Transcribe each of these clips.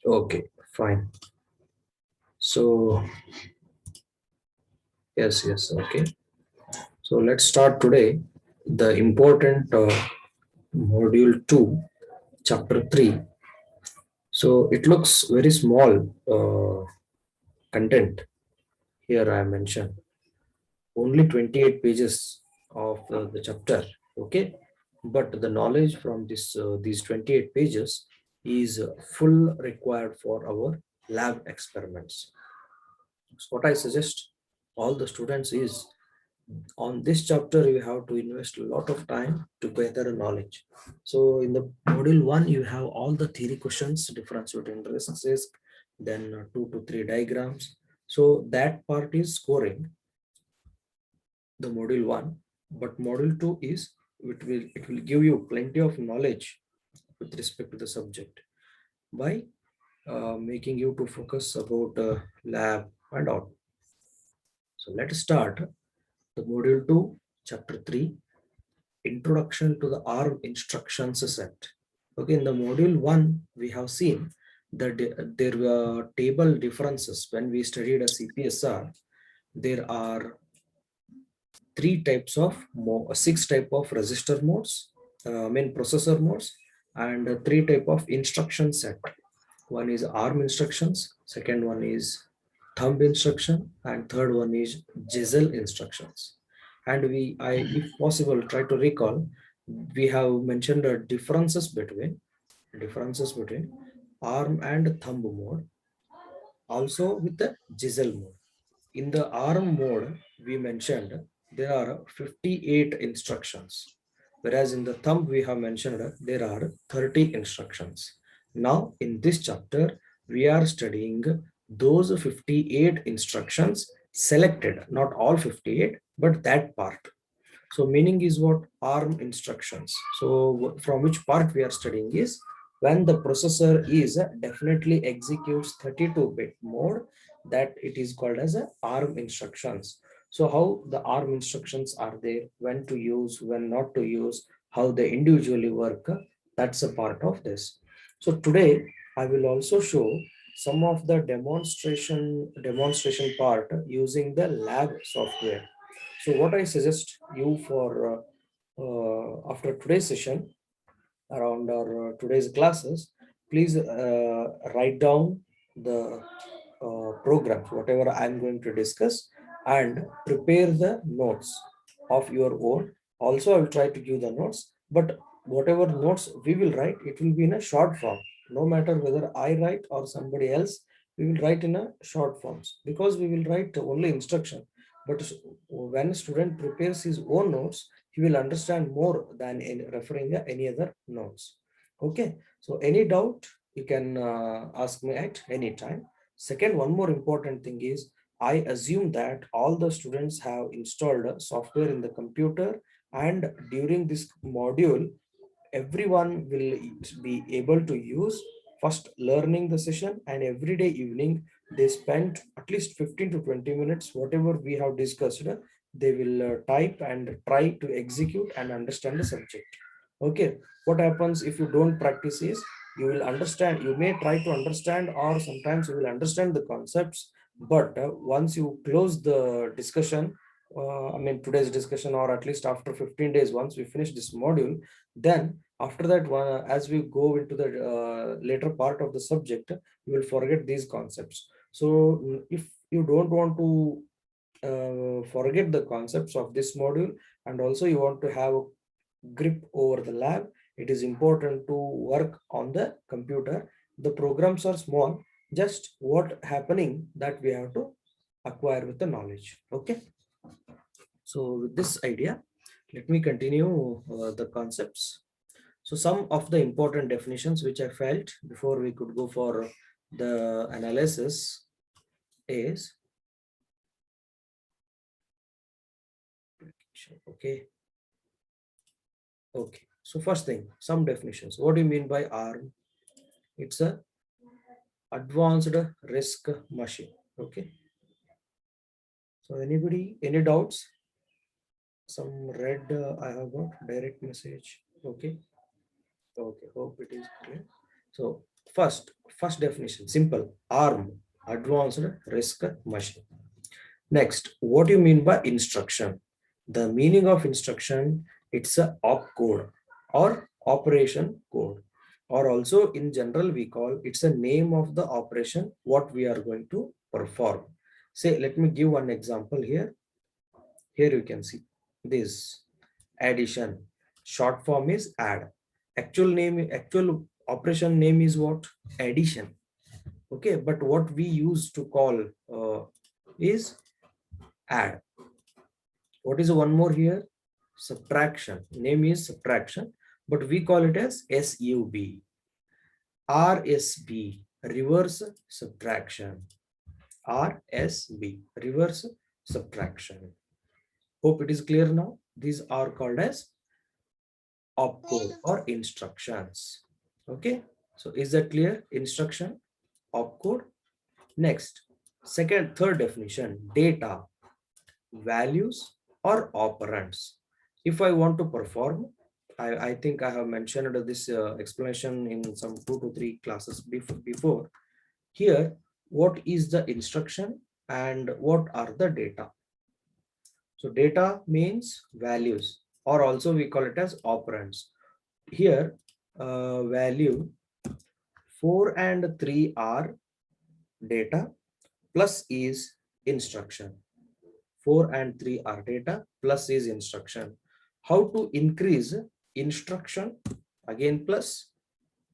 Okay, fine. So, yes, okay. So let's start today the important module 2, chapter 3. So it looks very small content here I mentioned. Only 28 pages of the chapter, okay? But the knowledge from these 28 pages is full required for our lab experiments. So what I suggest all the students is on this chapter you have to invest a lot of time to gather knowledge. So in the module 1 you have all the theory questions, difference between risk, then 2 to 3 diagrams. So that part is scoring the module 1, but module 2 is it will give you plenty of knowledge with respect to the subject by making you to focus about lab and all. So let's start the module 2, chapter 3, introduction to the ARM instructions set. Okay, in the module 1, we have seen that there were table differences when we studied a CPSR. There are six type of register modes, processor modes, and three type of instruction set. One is ARM instructions, second one is thumb instruction, and third one is Gisel instructions. And if possible, try to recall. We have mentioned the differences between ARM and thumb mode, also with the Gisel mode. In the ARM mode, we mentioned there are 58 instructions, whereas in the thumb we have mentioned there are 30 instructions. Now, in this chapter, we are studying those 58 instructions selected, not all 58, but that part. So meaning is what? ARM instructions. So from which part we are studying is when the processor is definitely executes 32-bit mode, that it is called as a ARM instructions. So how the ARM instructions are there, when to use, when not to use, how they individually work, that's a part of this. So today I will also show some of the demonstration part using the lab software. So what I suggest you for after today's session, around our today's classes, please write down the programs, whatever I'm going to discuss, and prepare the notes of your own. Also, I will try to give the notes, but whatever notes we will write, it will be in a short form. No matter whether I write or somebody else, we will write in a short forms because we will write only instruction. But when a student prepares his own notes, he will understand more than in referring any other notes. Okay, so any doubt you can ask me at any time. Second, one more important thing is I assume that all the students have installed software in the computer, and during this module everyone will be able to use first learning the session, and every day evening they spend at least 15 to 20 minutes whatever we have discussed, they will type and try to execute and understand the subject. Okay, what happens if you don't practice is you will understand, you may try to understand, or sometimes you will understand the concepts, but once you close the discussion, today's discussion, or at least after 15 days once we finish this module, then after that one, as we go into the later part of the subject, you will forget these concepts. So if you don't want to forget the concepts of this module, and also you want to have a grip over the lab, it is important to work on the computer. The programs are small, just what happening that we have to acquire with the knowledge. Okay, so with this idea, let me continue the concepts. So some of the important definitions which I felt before we could go for the analysis is, okay. Okay, so first thing, some definitions. What do you mean by ARM? It's a advanced risk machine. Okay, so anybody, any doubts? Some red I have got direct message. Okay, okay, hope it is clear. So First definition, simple. ARM, advanced risk machine. Next, what do you mean by instruction? The meaning of instruction, it's a opcode or operation code, or also in general we call it's a name of the operation what we are going to perform. Say, let me give one example here. Here you can see this addition. Short form is add. Actual operation name is what? Addition. Okay, but what we use to call is add. What is one more here? Subtraction. Name is subtraction, but we call it as SUB. RSB, reverse subtraction. RSB, reverse subtraction. Hope it is clear now. These are called as opcode or instructions. Okay, so is that clear? Instruction, opcode. Next, third definition, data, values or operands. If I want to perform, I think I have mentioned this explanation in some 2 to 3 classes before. Here, what is the instruction and what are the data? So data means values, or also we call it as operands. Here, value 4 and 3 are data, plus is instruction. 4 and 3 are data, plus is instruction. How to increase instruction? Again, plus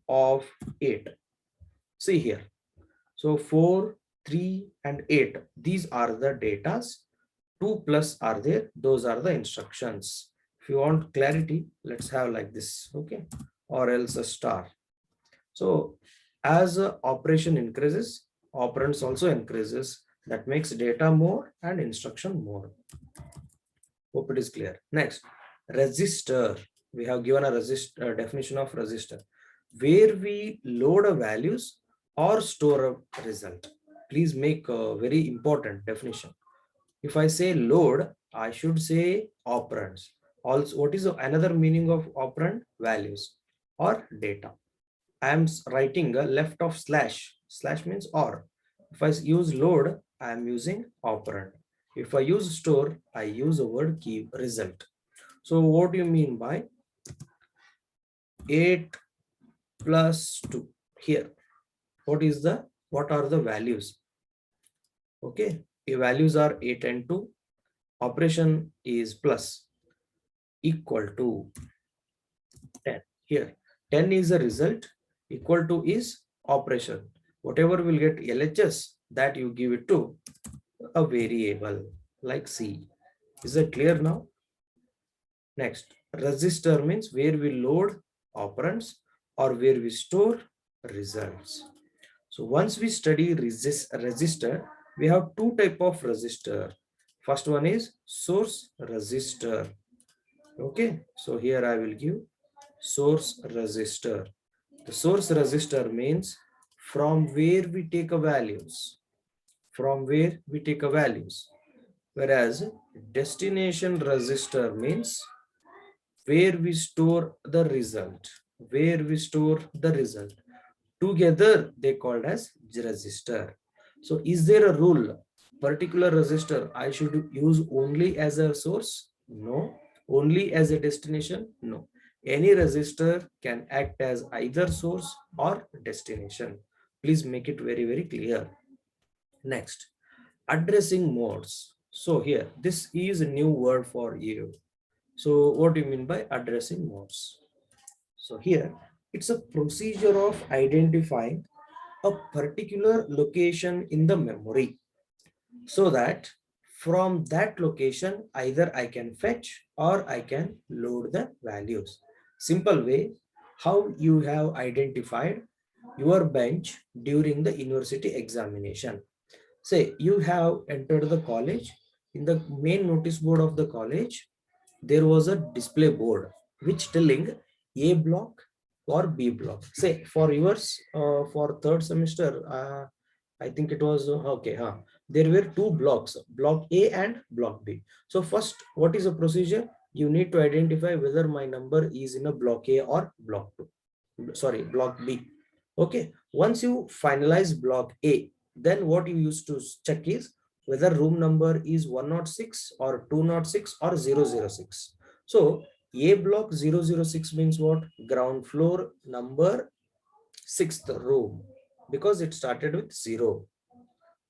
of 8. See here. So 4, 3 and 8, these are the datas. 2 plus are there, those are the instructions. If you want clarity, let's have like this, okay, or else a star. So as operation increases, operands also increases. That makes data more and instruction more. Hope it is clear. Next, register. We have given a definition of register, where we load a values or store a result. Please make a very important definition. If I say load, I should say operands. Also, what is another meaning of operand? Values or data. I am writing a left of slash. Slash means or. If I use load, I am using operand. If I use store, I use the word key result. So what do you mean by 8 plus 2 here? What are the values? Okay, the values are 8 and 2. Operation is plus, equal to 10. Here 10 is the result, equal to is operation. Whatever will get LHS, that you give it to a variable like C. Is that clear now? Next, register means where we load operands or where we store results. So once we study register, we have two type of register. First one is source register. Okay, so here I will give source register. The source register means from where we take a values. From where we take a values. Whereas destination register means where we store the result. Where we store the result. Together they called as register. So is there a rule? Particular register I should use only as a source? No. Only as a destination? No. Any register can act as either source or destination. Please make it very, very clear. Next, addressing modes. So here, this is a new word for you. So what do you mean by addressing modes? So here, it's a procedure of identifying a particular location in the memory, so that from that location either I can fetch or I can load the values. Simple way, how you have identified your bench during the university examination. Say you have entered the college. In the main notice board of the college, there was a display board which telling A block or B block. Say for yours, for third semester, I think it was okay. There were two blocks, block A and block B. So first, what is the procedure? You need to identify whether my number is in a block A or block 2. Sorry, block B. Okay, once you finalize block A, then what you used to check is whether room number is 106 or 206 or 006. So A block 006 means what? Ground floor number sixth room, because it started with 0.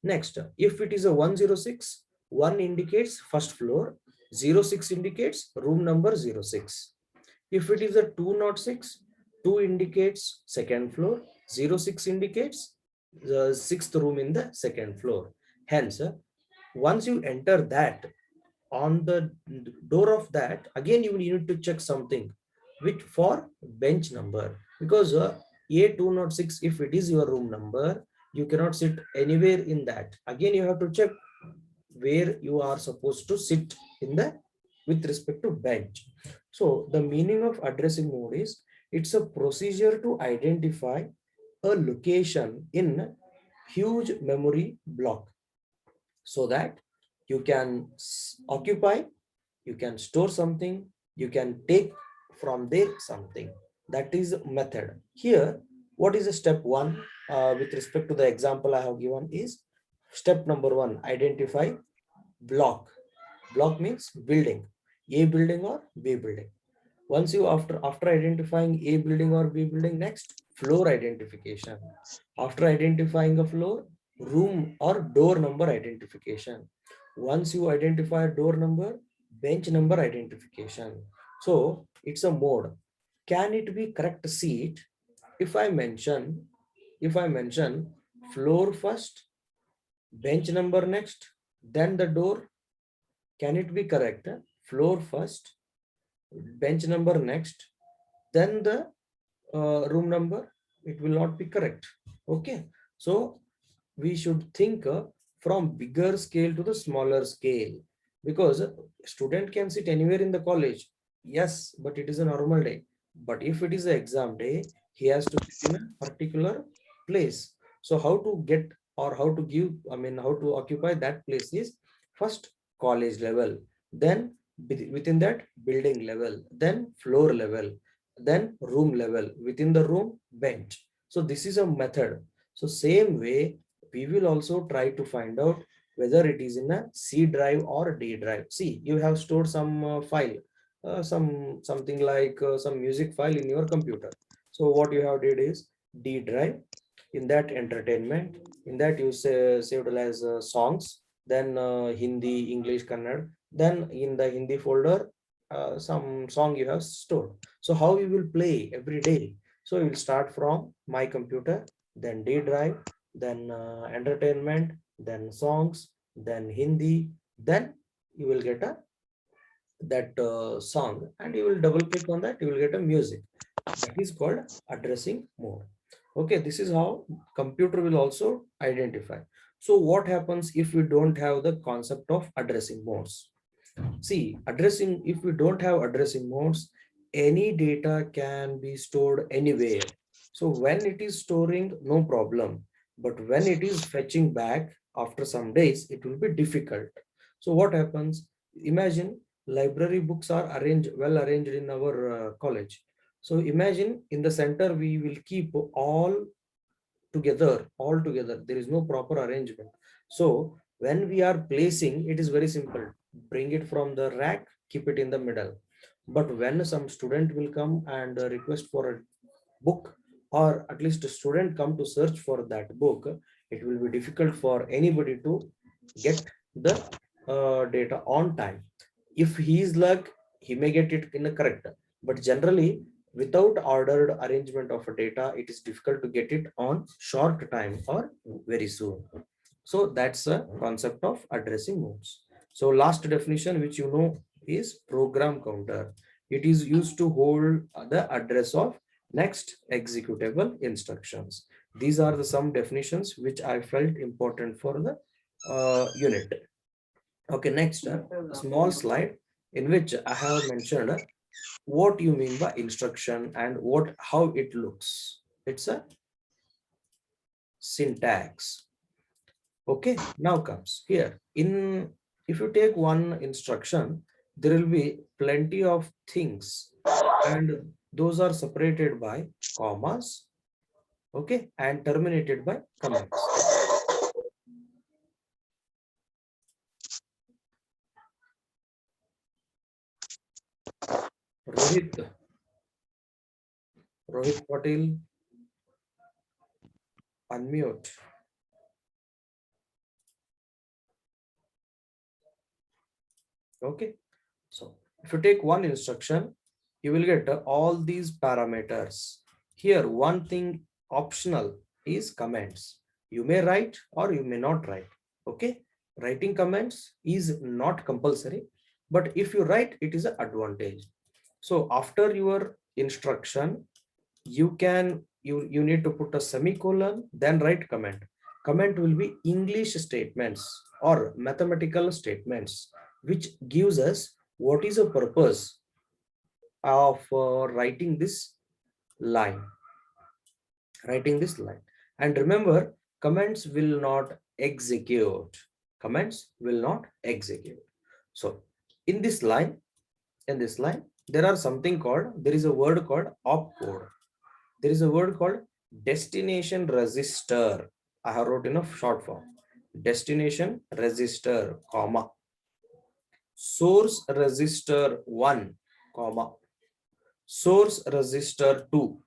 Next, if it is a 106, 1 indicates first floor, 06 indicates room number 06. If it is a 206, 2 indicates second floor, 06 indicates the sixth room in the second floor. Hence, once you enter that, on the door of that, again you need to check something which for bench number, because A206, if it is your room number, you cannot sit anywhere in that. Again you have to check where you are supposed to sit in the with respect to bench. So the meaning of addressing mode is it's a procedure to identify a location in huge memory block, so that you can occupy, you can store something, you can take from there something. That is method. Here, what is the step one? With respect to the example I have given is step number one, identify block. Block means building, A building or B building. Once you after identifying A building or B building, next floor identification. After identifying a floor, room or door number identification. Once you identify door number, bench number identification. So it's a mode. Can it be correct seat? If I mention, if I mention floor first, bench number next, then the door, can it be correct? Floor first, bench number next, then the room number, it will not be correct. Okay, so we should think from bigger scale to the smaller scale, because a student can sit anywhere in the college, yes, but it is a normal day. But if it is an exam day, he has to sit in a particular place. So how to get, or how to give, I mean how to occupy that place is first college level, then within that building level, then floor level, then room level, within the room bench. So this is a method. So same way we will also try to find out whether it is in a C drive or D drive. See, you have stored some file, something like some music file in your computer. So what you have did is D drive. In that entertainment, in that you say saved as songs, then Hindi, English, Kannada. Then in the Hindi folder, some song you have stored. So how you will play every day? So you will start from my computer, then D drive, then entertainment, then songs, then Hindi, then you will get a that song, and you will double click on that, you will get a music. That is called addressing mode. Okay, this is how computer will also identify. So what happens if we don't have the concept of addressing modes? See, addressing, if we don't have addressing modes, any data can be stored anywhere. So when it is storing, no problem. But when it is fetching back after some days, it will be difficult. So what happens? Imagine library books are arranged, well arranged in our college. So imagine in the center, we will keep all together, there is no proper arrangement. So when we are placing, it is very simple, bring it from the rack, keep it in the middle. But when some student will come and request for a book, or at least a student come to search for that book, it will be difficult for anybody to get the data on time. If he is luck, he may get it in the correct, but generally without ordered arrangement of data, it is difficult to get it on short time or very soon. So that's a concept of addressing modes. So last definition, which you know, is program counter. It is used to hold the address of next executable instructions. These are the some definitions which I felt important for the unit. Okay, next, a small slide in which I have mentioned what you mean by instruction and what how it looks. It's a syntax. Okay, now comes here. In if you take one instruction, there will be plenty of things, and those are separated by commas, Okay, and terminated by comments. Rohit, Rohit Patil, unmute. Okay, so if you take one instruction, you will get all these parameters. Here, one thing optional is comments. You may write or you may not write. Okay, writing comments is not compulsory, but if you write, it is an advantage. So after your instruction, you need to put a semicolon, then write comment. Comment will be English statements or mathematical statements, which gives us what is the purpose of writing this line. And remember, comments will not execute. Comments will not execute. So in this line, there are something called, there is a word called opcode. There is a word called destination register. I have wrote in a short form. Destination register, comma. Source register 1, comma. Source register 2.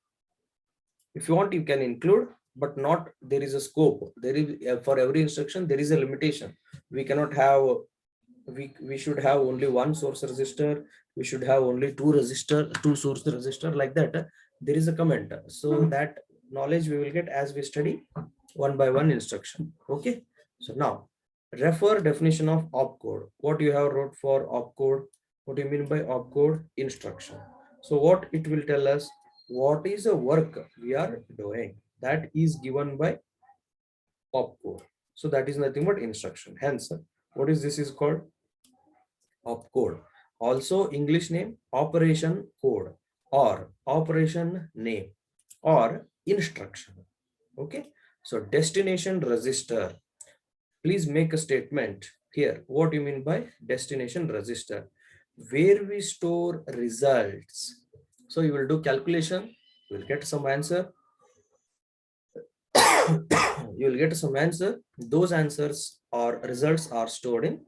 If you want, you can include, but not, there is a scope. There is for every instruction, there is a limitation. We cannot have, we should have only one source register. We should have only two source register, like that. There is a comment. So that knowledge we will get as we study one by one instruction. Okay. So now refer definition of opcode. What you have wrote for opcode? What do you mean by opcode? Instruction. So what it will tell us, what is the work we are doing, that is given by opcode. So that is nothing but instruction. Hence, what is this is called opcode. Also English name operation code or operation name or instruction. Okay. So destination register. Please make a statement here. What do you mean by destination register? Where we store results. So you will do calculation, you will get some answer. You will get some answer. Those answers or results are stored in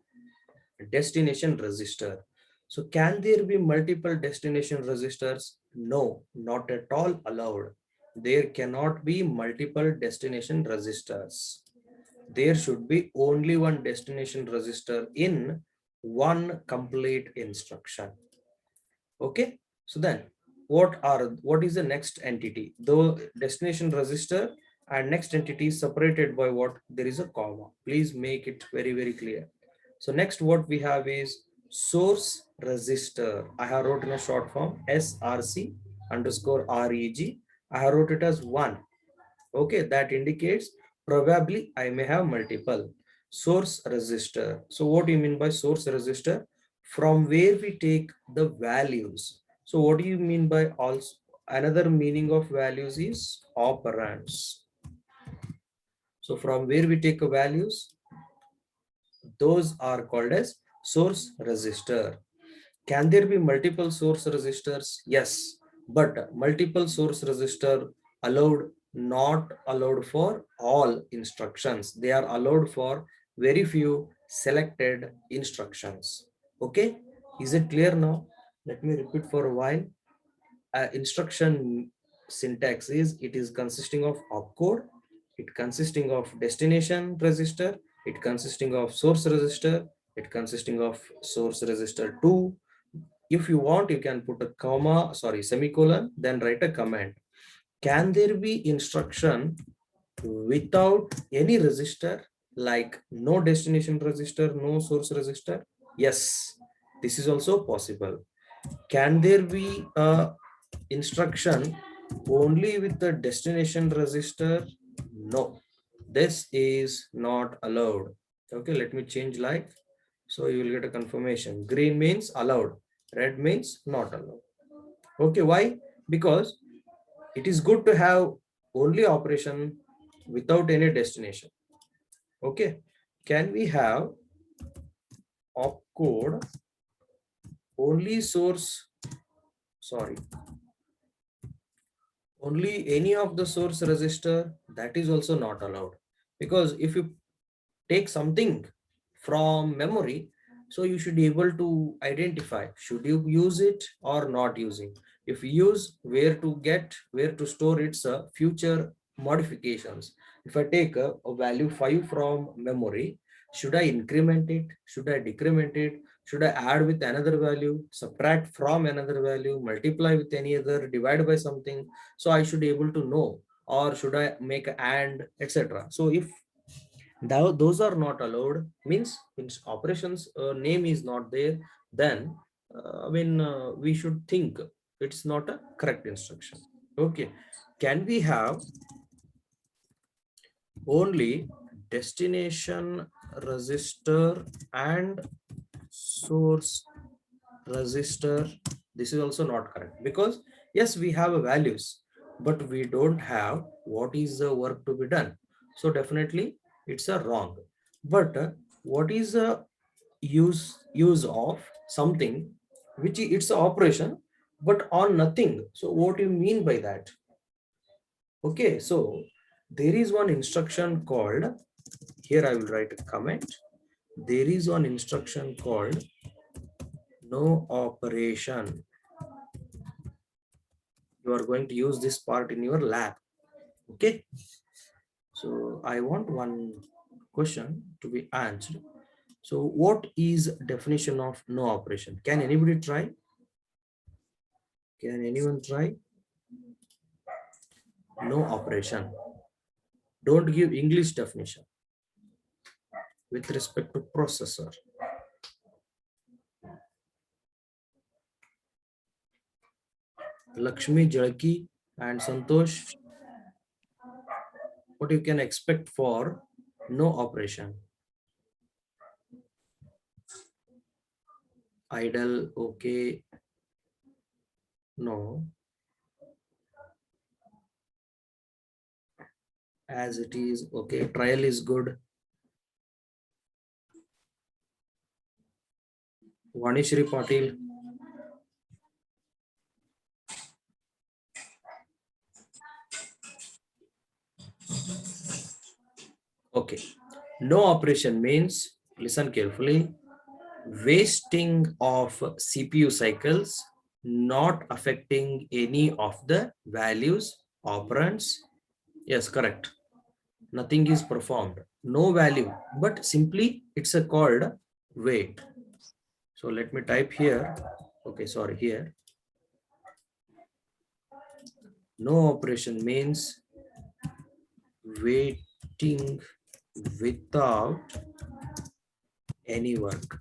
destination register. So can there be multiple destination registers? No, not at all allowed. There cannot be multiple destination registers. There should be only one destination register in one complete instruction. Okay, so then what is the next entity? The destination register and next entity is separated by what? There is a comma. Please make it very, very clear. So next what we have is source register. I have wrote in a short form src underscore reg. I have wrote it as 1. Okay, that indicates probably I may have multiple. Source register. So what do you mean by source register? From where we take the values. So what do you mean by also? Another meaning of values is operands. So from where we take values, those are called as source register. Can there be multiple source registers? Yes, but multiple source register allowed, not allowed for all instructions. They are allowed for very few selected instructions. Okay, is it clear now? Let me repeat for a while. Instruction syntax is, it is consisting of opcode, it consisting of destination register, it consisting of source register, it consisting of source register 2. If you want, you can put a comma, sorry, semicolon, then write a command. Can there be instruction without any register, like no destination register, no source register? Yes, this is also possible. Can there be a instruction only with the destination register? No, this is not allowed. Okay, let me change like, so you will get a confirmation. Green means allowed, red means not allowed. Okay, why? Because it is good to have only operation without any destination. Okay, can we have opcode only source, sorry, only any of the source register, that is also not allowed, because if you take something from memory, so you should be able to identify should you use it or not using. If you use, where to get, where to store its future modifications. If I take a value 5 from memory, should I increment it, should I decrement it, should I add with another value, subtract from another value, multiply with any other, divide by something. So I should be able to know, or should I make a and, etc. So if those are not allowed, means operations name is not there, then we should think it's not a correct instruction. Okay, can we have only destination register and source register? This is also not correct, because yes, we have values, but we don't have what is the work to be done. So definitely it's a wrong. But what is the use of something which it's an operation but on nothing? So what do you mean by that? Okay, so there is one instruction called, here I will write a comment. There is one instruction called no operation. You are going to use this part in your lab. Okay, so I want one question to be answered. So what is definition of no operation? Can anybody try? Can anyone try? No operation. Don't give English definition with respect to processor. Lakshmi, Jalki and Santosh, what you can expect for no operation? Idle, okay. No. As it is, okay. Trial is good. Vanishri Patil. Okay. No operation means, listen carefully, wasting of CPU cycles, not affecting any of the values, operands. Yes, correct. Nothing is performed. No value, but simply it's a called wait. So let me type here. Okay, sorry, here. No operation means waiting without any work.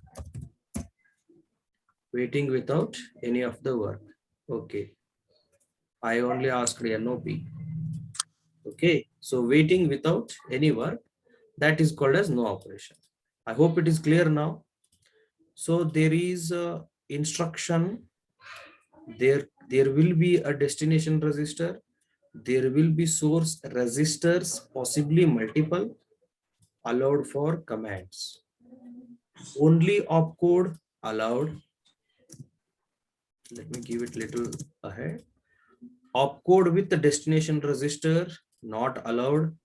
Waiting without any of the work. Okay. I only asked NOP. Okay. So waiting without any work, that is called as no operation. I hope it is clear now. So there is a instruction. There will be a destination register. There will be source registers, possibly multiple, allowed for commands. Only opcode allowed. Let me give it little ahead. Opcode with the destination register not allowed.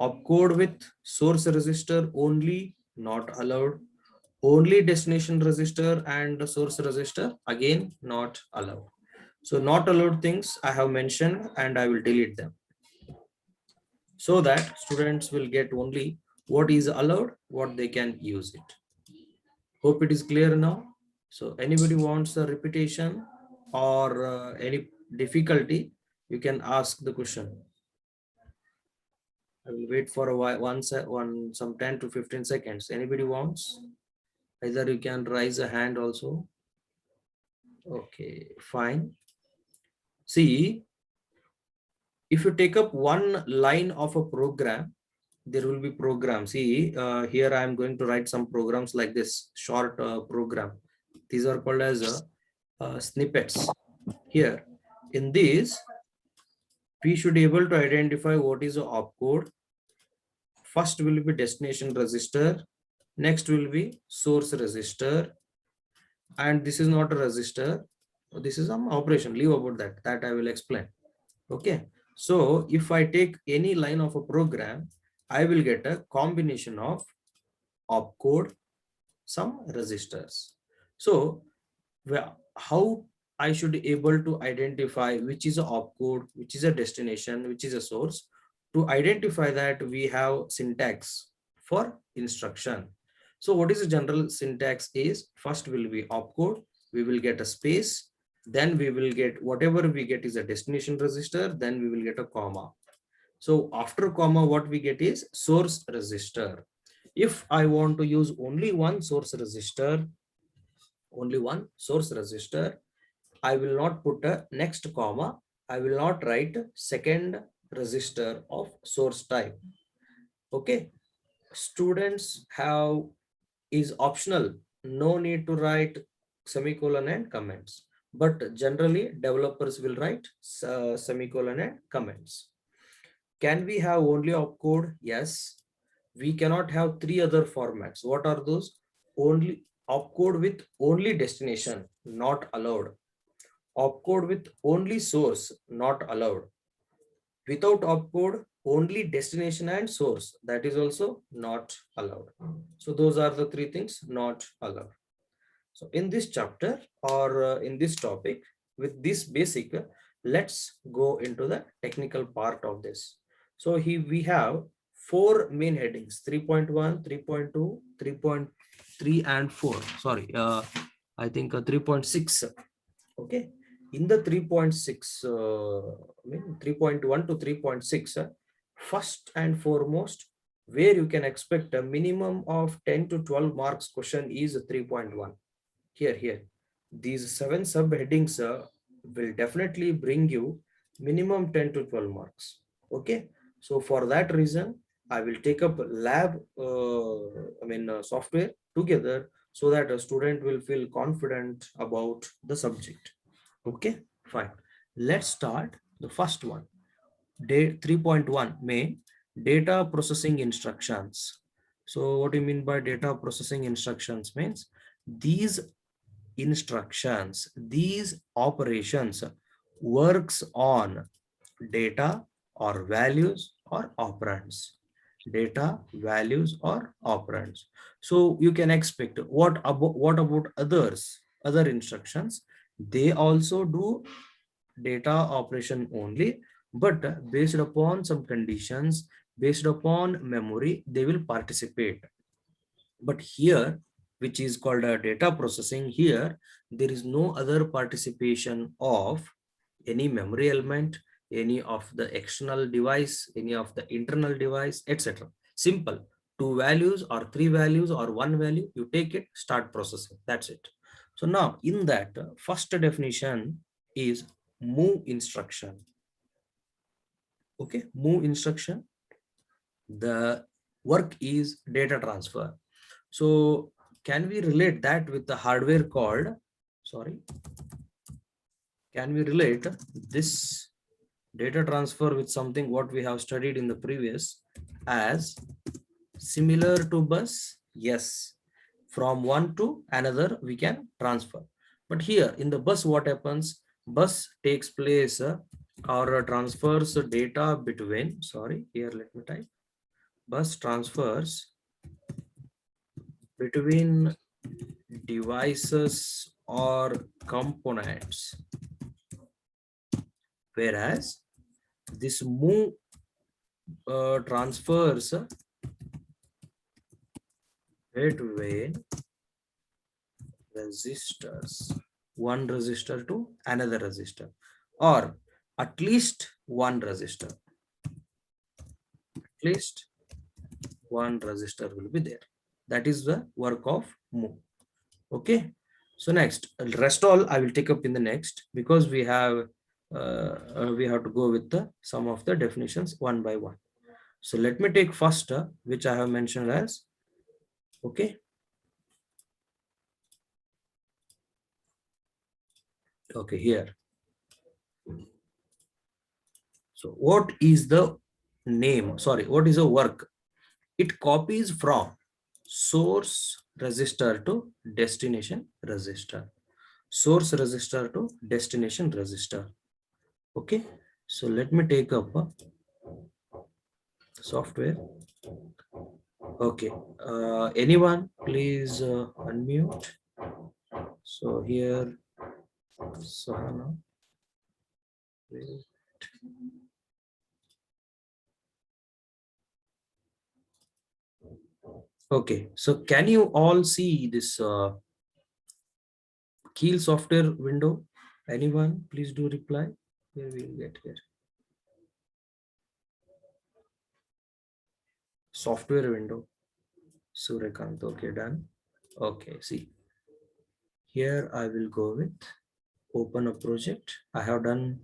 Opcode with source register only not allowed. Only destination register and the source register again not allowed. So not allowed things I have mentioned and I will delete them, so that students will get only what is allowed, what they can use it. Hope it is clear now. So anybody wants a repetition or any difficulty, you can ask the question. I will wait for a while, some 10 to 15 seconds. Anybody wants? Either you can raise a hand also. Okay, fine. See, if you take up one line of a program, there will be program. See, here I am going to write some programs like this, short program. These are called as snippets. Here, in this, we should be able to identify what is the opcode. First will be destination register. Next will be source register. And this is not a register. This is some operation. Leave about that. That I will explain. Okay. So if I take any line of a program, I will get a combination of opcode, some registers. So how I should be able to identify which is a opcode, which is a destination, which is a source. To identify that, we have syntax for instruction. So what is the general syntax is, first will be opcode, we will get a space, then we will get whatever we get is a destination register, then we will get a comma. So after comma, what we get is source register. If I want to use only one source register, only one source register, I will not put a next comma. I will not write second register of source type. Okay. Students have is optional. No need to write semicolon and comments. But generally developers will write semicolon and comments. Can we have only opcode? Yes. We cannot have three other formats. What are those? Only opcode with only destination, not allowed. Opcode with only source, not allowed. Without opcode, only destination and source, that is also not allowed. So those are the three things not allowed. So in this chapter or in this topic, with this basic, let's go into the technical part of this. So here we have four main headings: 3.1, 3.2, 3.3 and 4. Sorry, I think 3.6. Okay. In the 3.6, I mean 3.1 to 3.6, first and foremost, where you can expect a minimum of 10 to 12 marks question is 3.1. Here. These seven subheadings will definitely bring you minimum 10 to 12 marks. Okay. So for that reason, I will take up lab, software together so that a student will feel confident about the subject. Okay, fine. Let's start the first one. Day 3.1 main data processing instructions. So what do you mean by data processing instructions? Means these instructions, these operations works on data or values or operands. Data, values or operands. So you can expect what about other instructions? They also do data operation only, but based upon some conditions, based upon memory, they will participate. But here, which is called a data processing, here there is no other participation of any memory element, any of the external device, any of the internal device, etc. Simple. Two values or three values or one value, you take it, start processing. That's it. So now in that, first definition is move instruction. Okay, move instruction. The work is data transfer. So can we relate that with the hardware called, sorry, can we relate this data transfer with something what we have studied in the previous as similar to bus? Yes, from one to another we can transfer. But here in the bus, what happens? Bus takes place or transfers data between, sorry, here let me type, bus transfers between devices or components, whereas this move transfers between resistors, one resistor to another resistor, or at least one resistor, at least one resistor will be there. That is the work of move. Okay. So next, rest all I will take up in the next, because we have to go with the some of the definitions one by one. So let me take first, which I have mentioned as, okay. Okay, here. So what is the name? Sorry, what is the work? It copies from source register to destination register. Source register to destination register. Okay. So let me take up software. Okay, anyone please unmute. So here, Sahana. Okay, so can you all see this Keel software window? Anyone please do reply. Here we will get here. Software window. Suryakant, okay, done. Okay, see. Here I will go with open a project. I have done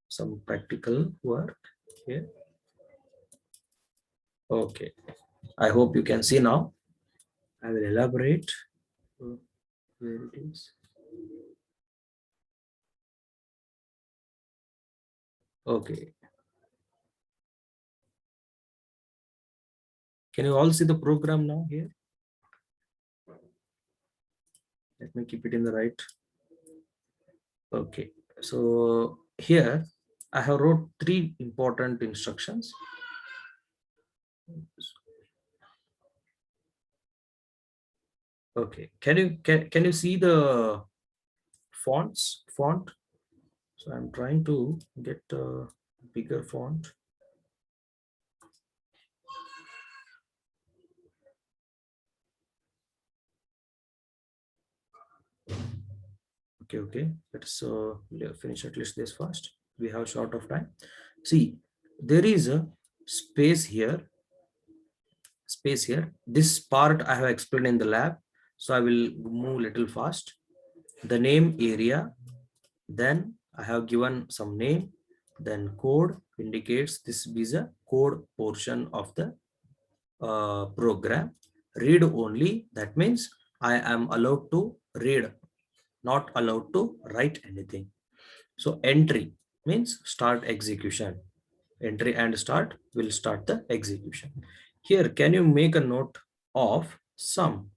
some practical work here. Okay, I hope you can see now. I will elaborate where it is. Okay. Can you all see the program now here? Let me keep it in the right. Okay, so here I have wrote 3 important instructions. Okay, can you see the font? So I'm trying to get a bigger font. Okay, let's finish at least this first. We have short of time. See, there is a space here. This part I have explained in the lab, so I will move little fast. The name area, then I have given some name, then code indicates this is a code portion of the program. Read only, that means I am allowed to read, not allowed to write anything. So entry means start execution. Entry and start will start the execution. Here, can you make a note of sum?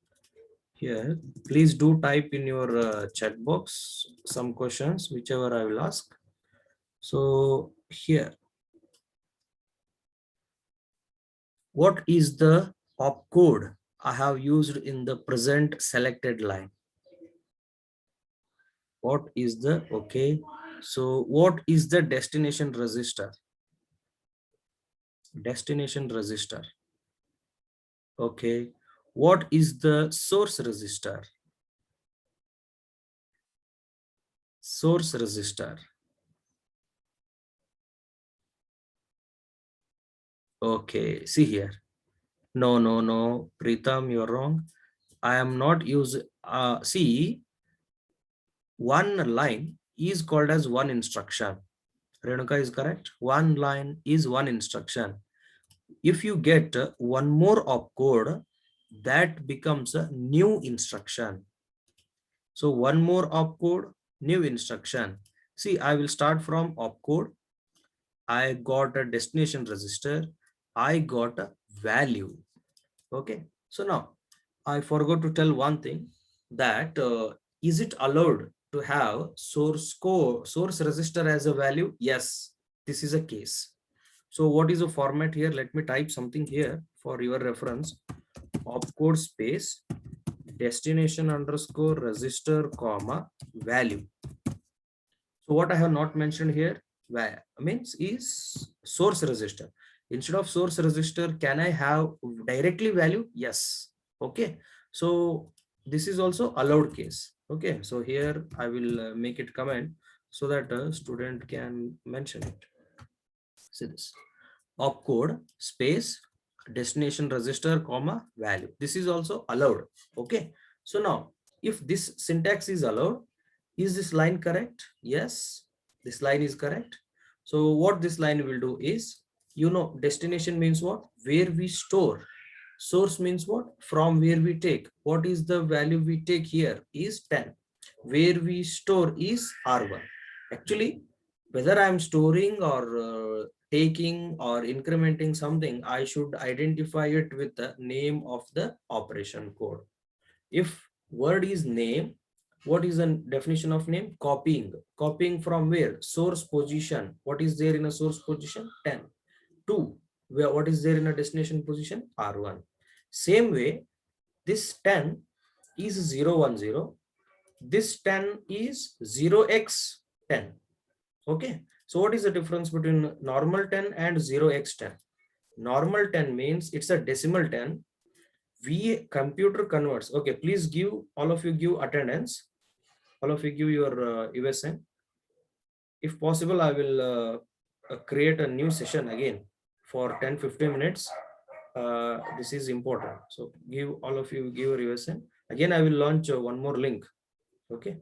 Here, please do type in your chat box some questions, whichever I will ask. So here, what is the opcode I have used in the present selected line? What is the, okay, so what is the destination register? Destination register. Okay, what is the source register? Source register. Okay, see here. No, Pritam, you're wrong. I am not using, see, one line is called as one instruction. Renuka is correct. One line is one instruction. If you get one more opcode, that becomes a new instruction. So one more opcode, new instruction. See, I will start from opcode. I got a destination register. I got a value. Okay. So now I forgot to tell one thing, that is it allowed to have source register as a value? Yes, this is a case. So what is the format here? Let me type something here for your reference. Opcode space destination underscore register comma value. So what I have not mentioned here means is source register. Instead of source register, can I have directly value? Yes. Okay. So this is also allowed case. Okay. So here I will make it comment so that a student can mention it. See this. Opcode space destination register comma value. This is also allowed. Okay. So now if this syntax is allowed, is this line correct? Yes, this line is correct. So what this line will do is, destination means what? Where we store. Source means what? From where we take. What is the value we take here is 10. Where we store is R1. Actually, whether I'm storing or taking or incrementing something, I should identify it with the name of the operation code. If word is name, What is the definition of name? Copying. Copying from where? Source position. What is there in a source position? 10. 2. Where, what is there in a destination position? R1. Same way, this 10 is 010. This 10 is 0x10. Okay. So what is the difference between normal 10 and 0x10? Normal 10 means it's a decimal 10. We computer converts. Okay, please give, all of you give attendance. All of you give your USN. If possible, I will create a new session again for 10-15 minutes. This is important. So give, all of you give your USN. Again, I will launch one more link. Okay.